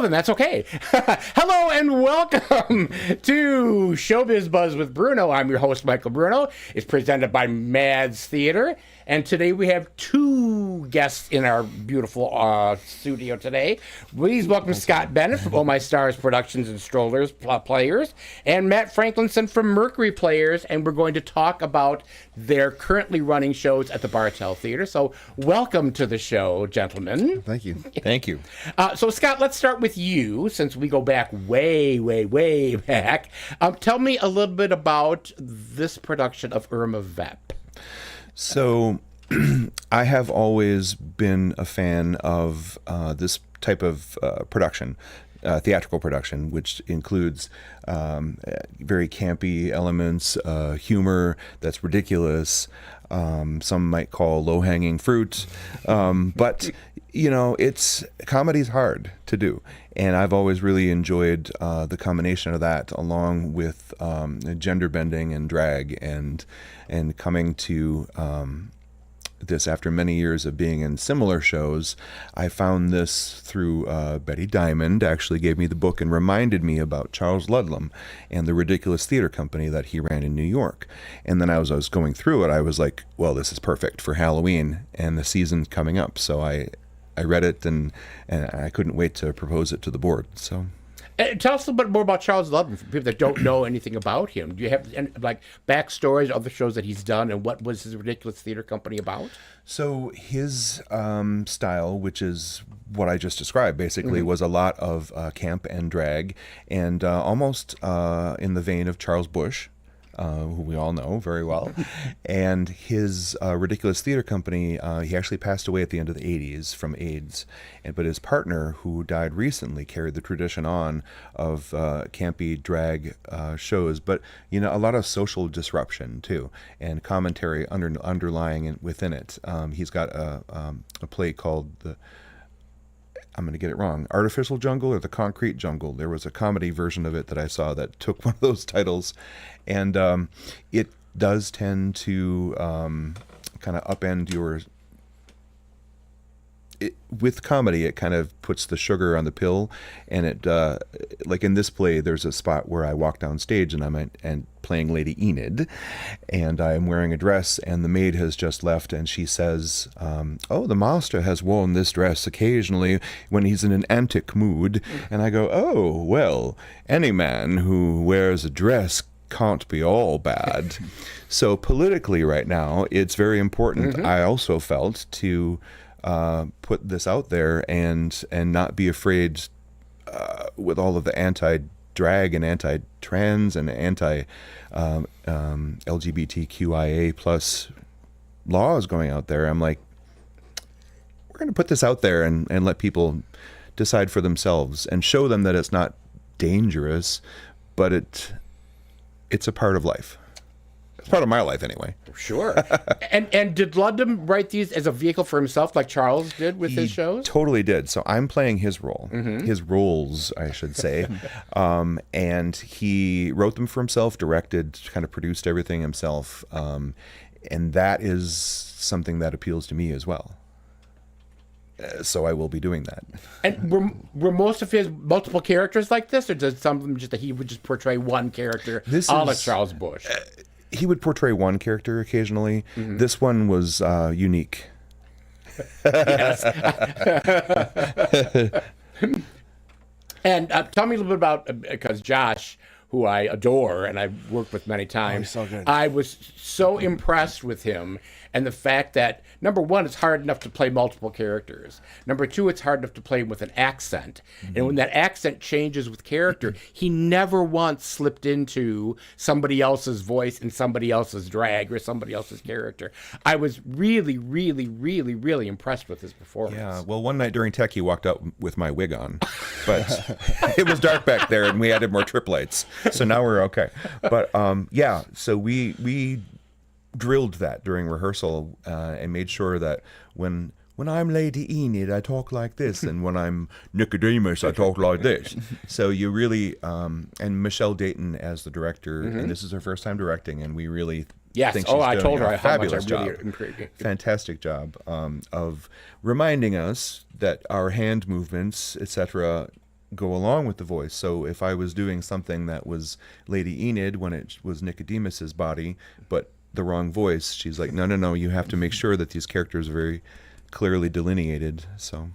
then that's okay. Hello and welcome to Showbiz Buzz with Bruno. I'm your host, Michael Bruno. It's presented by Mads Theater. And today we have two guests in our beautiful studio today. Please welcome Scott Bennett from Oh My Stars Productions and Strollers Players, and Matt Franklinson from Mercury Players. And we're going to talk about their currently running shows at the Bartell Theater. So welcome to the show, gentlemen. Thank you. Thank you. So Scott, let's start with you, since we go back way back. Tell me a little bit about this production of Irma Vep. So I have always been a fan of this type of production, theatrical production, which includes very campy elements, humor that's ridiculous, some might call low-hanging fruit. But, you know, comedy's hard to do. And I've always really enjoyed the combination of that, along with gender bending and drag, and coming to this after many years of being in similar shows. I found this through Betty Diamond actually gave me the book and reminded me about Charles Ludlam and the Ridiculous Theater Company that he ran in New York. And then as I was going through it, I was like, well, this is perfect for Halloween and the season coming up. So I read it and I couldn't wait to propose it to the board. So. Tell us a little bit more about Charles Ludlam for people that don't know anything about him. Do you have like backstories of the shows that he's done, and what was his Ridiculous Theater Company about? So his style, which is what I just described, basically was a lot of camp and drag, and almost in the vein of Charles Busch, who we all know very well. And his Ridiculous Theater Company, he actually passed away at the end of the 80s from AIDS. But his partner, who died recently, carried the tradition on of campy drag shows. But, you know, a lot of social disruption, too, and commentary underlying within it. He's got a play called I'm going to get it wrong, Artificial Jungle or The Concrete Jungle. There was a comedy version of it that I saw that took one of those titles. And it does tend to kind of upend your... with comedy, it kind of puts the sugar on the pill. And it, like in this play, there's a spot where I walk down stage and I'm playing Lady Enid, and I'm wearing a dress, and the maid has just left, and she says, oh, the master has worn this dress occasionally when he's in an antic mood. And I go, oh, well, any man who wears a dress can't be all bad. So politically right now, it's very important, I also felt, to put this out there and not be afraid with all of the anti-drag and anti-trans and anti-LGBTQIA plus laws going out there. I'm like, we're going to put this out there and let people decide for themselves and show them that it's not dangerous, but it's a part of life. It's part of my life anyway. Sure. and did Ludlam write these as a vehicle for himself, like Charles did with his shows? Totally did. So I'm playing his role, his roles, I should say. And he wrote them for himself, directed, kind of produced everything himself. And that is something that appeals to me as well. So I will be doing that. And were most of his multiple characters like this, or does some of them just that he would just portray one character, like Charles Busch? He would portray one character occasionally. This one was unique. Yes. And tell me a little bit about, because Josh, who I adore and I've worked with many times, so good. I was so impressed with him, and the fact that, number one, it's hard enough to play multiple characters. Number two, it's hard enough to play with an accent. And when that accent changes with character, he never once slipped into somebody else's voice and somebody else's drag or somebody else's character. I was really impressed with his performance. Yeah, well, one night during tech, he walked out with my wig on. But it was dark back there, and we added more trip lights. So now we're okay. But yeah, so we drilled that during rehearsal and made sure that when I'm Lady Enid, I talk like this, and when I'm Nicodemus, I talk like this. So you really, and Michelle Dayton as the director, and this is her first time directing, and we really think she's doing I told her a how much I fabulous really job. appreciate. Fantastic job of reminding us that our hand movements, etc., go along with the voice. So if I was doing something that was Lady Enid when it was Nicodemus's body, but the wrong voice, she's like, no, you have to make sure that these characters are very clearly delineated. So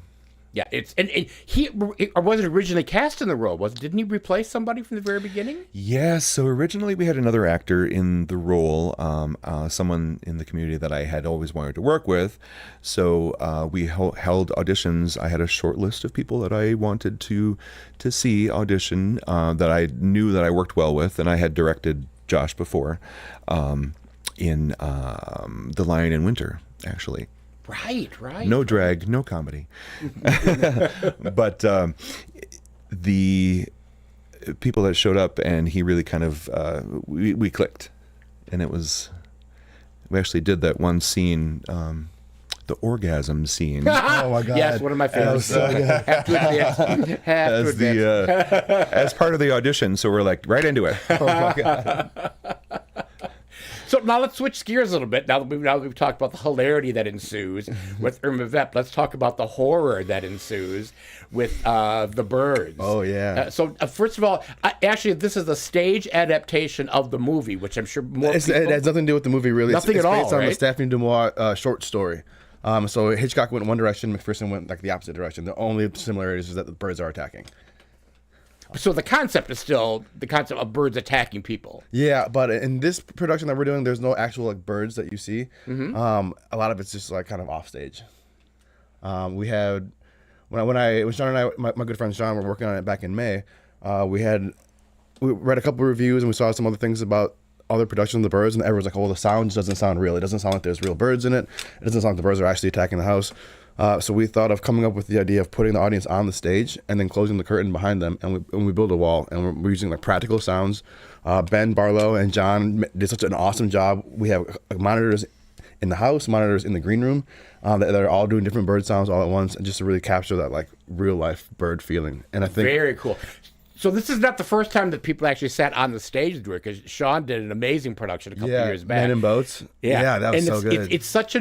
Yeah, it's and he or was it originally cast in the role? Didn't he replace somebody from the very beginning? yes, so originally we had another actor in the role, someone in the community that I had always wanted to work with. So we held auditions. I had a short list of people that I wanted to see audition that I knew that I worked well with, and I had directed Josh before in The Lion in Winter, actually. Right. No drag, no comedy. But the people that showed up, and he really kind of, we clicked. And we actually did that one scene, the orgasm scene. Oh my God. Yes, one of my favorites. So Have to admit. As part of the audition. So we're like right into it. Oh my God. So now let's switch gears a little bit. Now that we've talked about the hilarity that ensues with Irma Vep, let's talk about the horror that ensues with the birds. Oh, yeah. So first of all, actually, this is a stage adaptation of the movie, which I'm sure more It has nothing to do with the movie, really. Nothing it's at all, based on right? the Stephanie Dumois short story. So Hitchcock went in one direction, McPherson went like the opposite direction. The only similarities is that the birds are attacking. So the concept is still the concept of birds attacking people. Yeah, but in this production that we're doing, there's no actual like birds that you see. A lot of it's just like kind of off stage. We had when Sean and I, my good friend Sean, were working on it back in May. We read a couple of reviews and we saw some other things about other productions of the birds, and everyone's like, "Oh, the sound doesn't sound real. It doesn't sound like there's real birds in it. It doesn't sound like the birds are actually attacking the house." So we thought of coming up with the idea of putting the audience on the stage and then closing the curtain behind them, and we build a wall, and we're using like practical sounds. Ben Barlow and John did such an awesome job. We have monitors in the house, monitors in the green room, that are all doing different bird sounds all at once, and just to really capture that like real life bird feeling. And I think Very cool. So this is not the first time that people actually sat on the stage to do it, because Sean did an amazing production a couple years back. Men in Boats. Yeah, that was and so good. It's such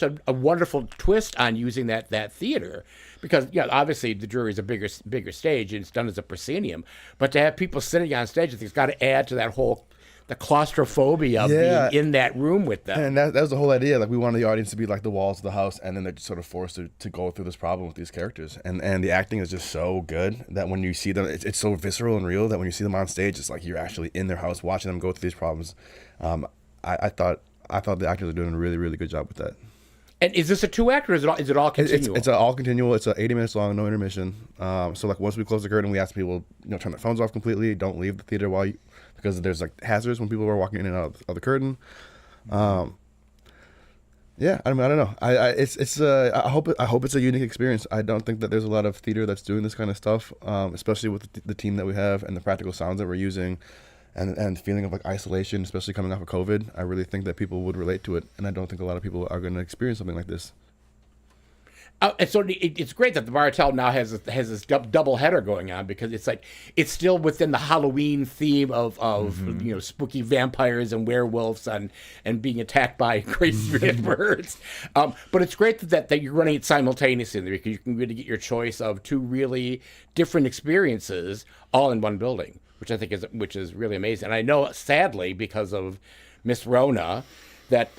a wonderful twist on using that theater, because obviously the jury is a bigger stage and it's done as a proscenium, but to have people sitting on stage, I think it's got to add to that whole the claustrophobia of being in that room with them. And that was the whole idea. Like we wanted the audience to be like the walls of the house, and then they're just sort of forced to go through this problem with these characters. And the acting is just so good that when you see them, it's so visceral and real that when you see them on stage, it's like you're actually in their house watching them go through these problems. I thought the actors are doing a really, really good job with that. And is this a 2-act, or is it all continual? It's all continual. It's 80 minutes long, no intermission. So like once we close the curtain, we ask people turn their phones off completely. Don't leave the theater because there's like hazards when people are walking in and out of the curtain. Yeah, I mean, I don't know. I hope it's a unique experience. I don't think that there's a lot of theater that's doing this kind of stuff, especially with the team that we have and the practical sounds that we're using, and the feeling of like isolation, especially coming off of COVID. I really think that people would relate to it, and I don't think a lot of people are going to experience something like this. And so it's great that the Bartel now has this double header going on, because it's like it's still within the Halloween theme of spooky vampires and werewolves and being attacked by crazy red birds. But it's great that you're running it simultaneously, because you can really get your choice of two really different experiences all in one building, which I think is really amazing. And I know, sadly, because of Miss Rona, that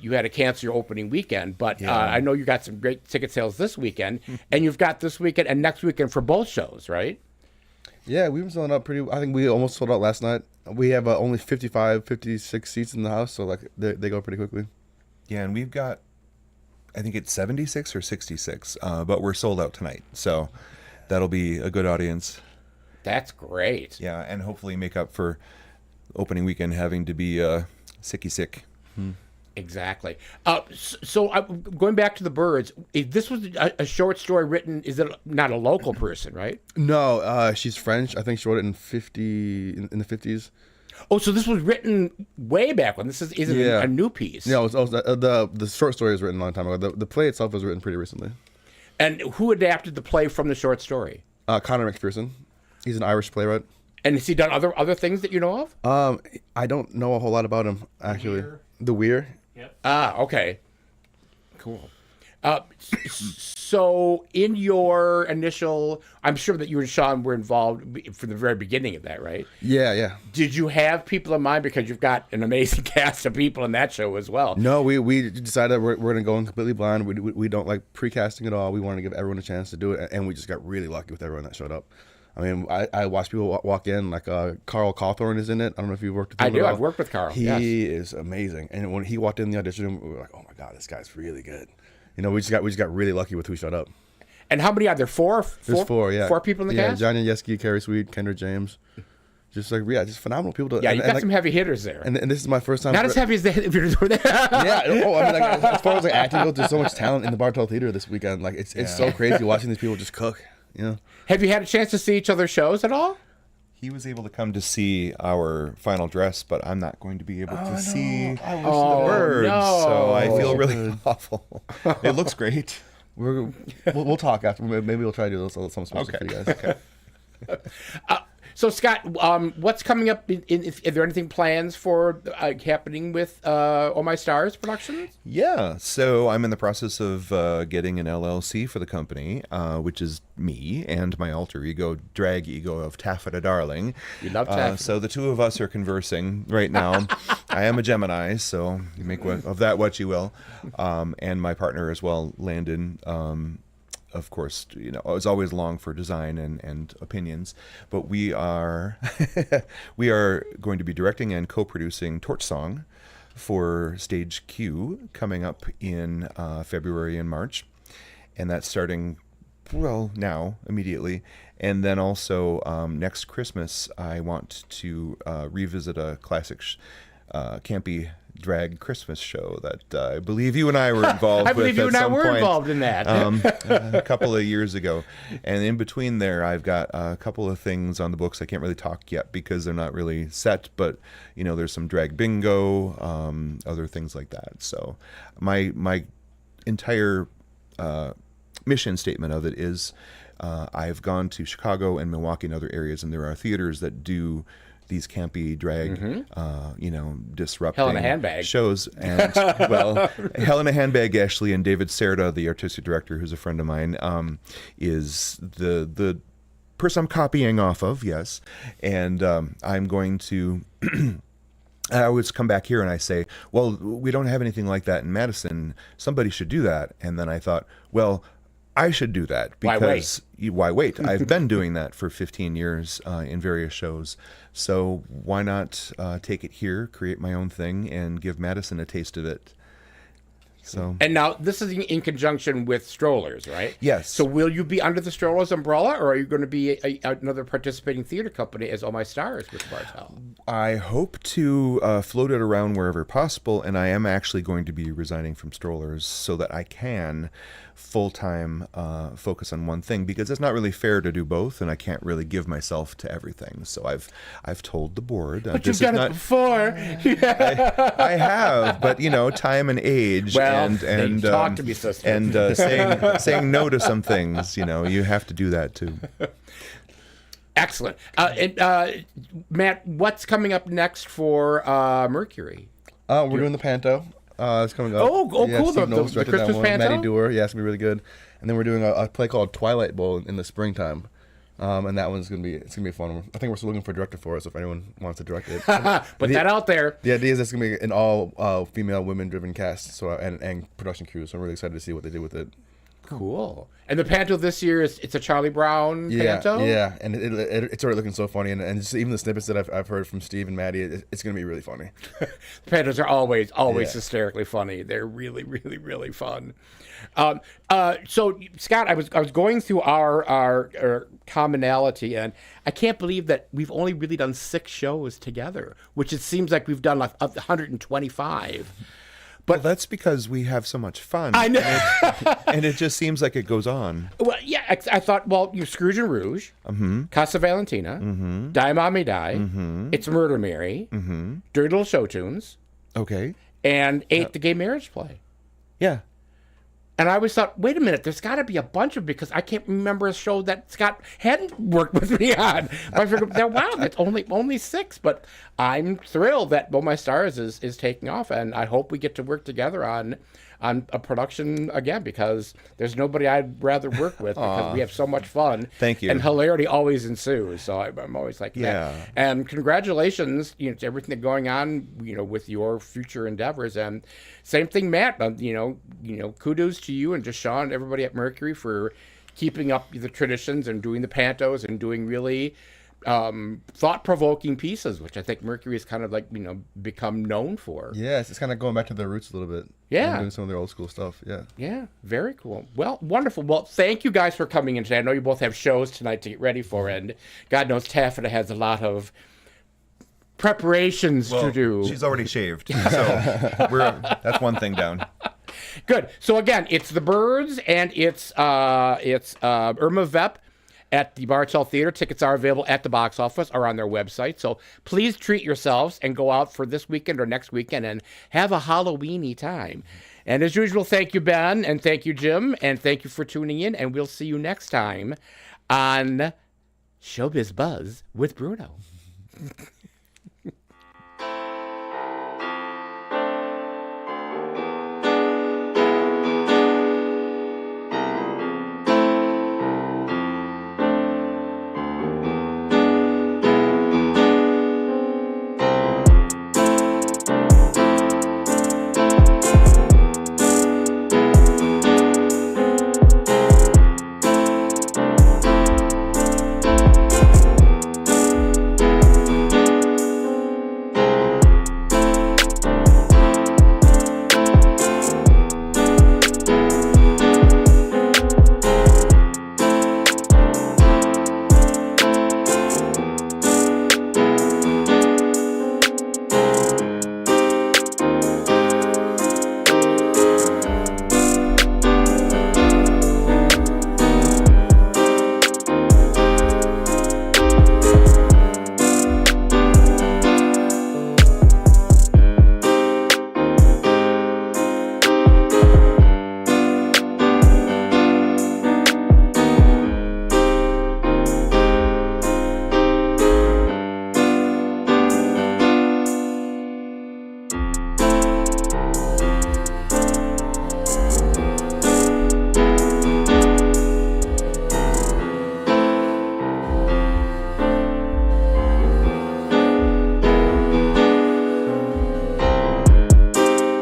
you had to cancel your opening weekend, but I know you got some great ticket sales this weekend, and you've got this weekend and next weekend for both shows, right? Yeah, we've been selling out I think we almost sold out last night. We have only 56 seats in the house, so like they go pretty quickly. Yeah, and we've got, I think it's 76 or 66, but we're sold out tonight, so that'll be a good audience. That's great. Yeah, and hopefully make up for opening weekend having to be sick. Exactly. So going back to the birds, this was a short story written. Is it not a local person, right? No, she's French. I think she wrote it in the 50s. Oh, so this was written way back when. This isn't a new piece. No, the short story was written a long time ago. The play itself was written pretty recently. And who adapted the play from the short story? Connor McPherson. He's an Irish playwright. And has he done other things that you know of? I don't know a whole lot about him, actually. The Weir. Yep. Ah, okay. Cool. So in your initial, I'm sure that you and Sean were involved from the very beginning of that, right? Yeah. Did you have people in mind, because you've got an amazing cast of people in that show as well? No, we decided we're going to go in completely blind. We don't like precasting at all. We wanted to give everyone a chance to do it, and we just got really lucky with everyone that showed up. I mean, I watched people walk in, like Carl Cawthorne is in it. I don't know if you've worked with him. I do. at all. I've worked with Carl. He is amazing. And when he walked in the audition room, we were like, oh my God, this guy's really good. You know, we just got really lucky with who showed up. And how many are there? Four? There's four, yeah. 4 people in the cast? Yeah, Johnny Yeski, Carrie Sweet, Kendra James. Just phenomenal people. Yeah, you got some heavy hitters there. And this is my first time. Not as heavy as the hitters were there. Yeah. Oh, I mean, like, as far as like acting goes, there's so much talent in the Bartow Theater this weekend. Like, it's so crazy watching these people just cook. You know. Have you had a chance to see each other's shows at all? He was able to come to see our final dress, but I'm not going to be able to see the Oh, birds, no. so I feel really awful. It looks great. We'll talk after. Maybe we'll try to do some special for you guys. Okay. So, Scott, what's coming up? Is there anything plans for happening with Oh My Stars Productions? Yeah, so I'm in the process of getting an LLC for the company, which is me and my alter ego, drag ego of Taffeta Darling. You love Taffeta. So the two of us are conversing right now. I am a Gemini, so you make of that what you will. And my partner as well, Landon. Of course, you know, it's always long for design and opinions, but we are we are going to be directing and co-producing Torch Song for Stage Q coming up in February and March, and that's starting now immediately. And then also next Christmas, I want to revisit a classic campy drag Christmas show that I believe you and I were involved with. I believe you and I were point, involved in that. a couple of years ago. And in between there, I've got a couple of things on the books. I can't really talk yet because they're not really set, but you know, there's some drag bingo, other things like that. So my entire mission statement of it is I've gone to Chicago and Milwaukee and other areas, and there are theaters that do these campy drag, disrupting Hell in a Handbag shows. And well, Hell in a Handbag, actually, and David Serda, the artistic director, who's a friend of mine, is the person I'm copying off of. Yes, and I'm going to. I always come back here and I say, well, we don't have anything like that in Madison. Somebody should do that. And then I thought, well, I should do that because why wait? I've been doing that for 15 years in various shows. So why not take it here, create my own thing, and give Madison a taste of it? So. And now this is in conjunction with Strollers, right? Yes. So will you be under the Strollers umbrella, or are you going to be another participating theater company as Oh My Stars with Bartel? I hope to float it around wherever possible, and I am actually going to be resigning from Strollers so that I can full-time focus on one thing, because it's not really fair to do both, and I can't really give myself to everything. So I've told the board. But you've done it before. I have, but you know, time and age, and talk to me, sister. And saying no to some things. You know, you have to do that too. Excellent. Matt, what's coming up next for Mercury? We're doing the Panto. It's coming up. Oh, cool. Steve Knowles The directed Christmas that one. Panto? Maddie Dewar. Yeah, it's going to be really good. And then we're doing a play called Twilight Bowl in the springtime. And that one's going to be a fun one. I think we're still looking for a director for it, so if anyone wants to direct it. Put that out there. The idea is it's going to be an all female, women-driven cast and production crew, so I'm really excited to see what they do with it. Cool. And the Panto this year it's a Charlie Brown Panto? Yeah, and it's already looking so funny, and just even the snippets that I've heard from Steve and Maddie, it's going to be really funny. The Pantos are always hysterically funny. They're really, really, really fun. So Scott, I was going through our commonality, and I can't believe that we've only really done 6 shows together, which it seems like we've done like 125. But that's because we have so much fun. I know. And it just seems like it goes on. Well, yeah, I thought, well, you're Scrooge and Rouge, Casa Valentina, Die Mommy Die, It's Murder Mary, Dirty Little Show Tunes, Okay. and 8 The Gay Marriage Play. Yeah. And I always thought, wait a minute, there's got to be a bunch of, because I can't remember a show that Scott hadn't worked with me on. I figured, wow, that's only 6. But I'm thrilled that Oh My Stars is taking off, and I hope we get to work together on on a production again, because there's nobody I'd rather work with because we have so much fun. Thank you. And hilarity always ensues. So I'm always like that. Yeah. And congratulations, to everything going on, with your future endeavors. And same thing, Matt. Kudos to you and Deshaun and everybody at Mercury for keeping up the traditions and doing the pantos and doing really thought-provoking pieces, which I think Mercury has kind of become known for. Yes, it's kind of going back to their roots a little bit. Yeah. And doing some of their old school stuff. Yeah. Yeah, very cool. Well, wonderful. Well, thank you guys for coming in today. I know you both have shows tonight to get ready for, and God knows Taffeta has a lot of preparations to do. She's already shaved, so that's one thing down. Good. So again, it's the Birds and it's Irma Vep at the Bartell Theater. Tickets are available at the box office or on their website. So please treat yourselves and go out for this weekend or next weekend and have a Halloweeny time. And as usual, thank you, Ben, and thank you, Jim, and thank you for tuning in. And we'll see you next time on Showbiz Buzz with Bruno.